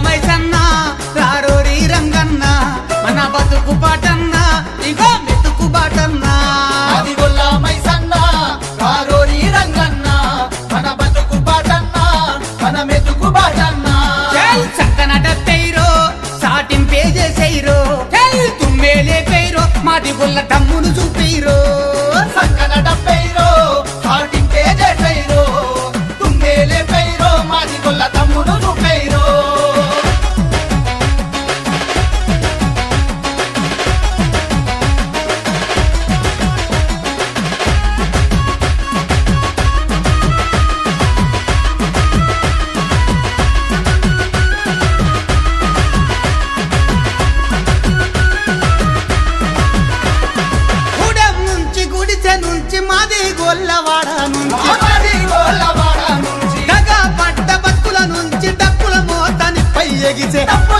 మైసన్న రారోరి రంగన్న మన బతుకు పాటన్న ఇగో మెతుకు బాటన్న అది మైసన్న రారోరి రంగన్న మన బతుకు పాటన్న మన మెతుకు బాటన్న చక్కనట పేరో సాటింపే చేసేరో తుమ్మేలే పేరో మాది గొల్ల తమ్మును చూపిరో సంకనట పేరో సాటింపే చేసేరో తుమ్మేలే పేరో మాది గొల్ల తమ్మును చూపేరో మాది గొల్లవాడ నుంచి దగా పట్ట బతుల నుంచి డప్పుల మోతాన్ని పై ఎగిసే డప్పుల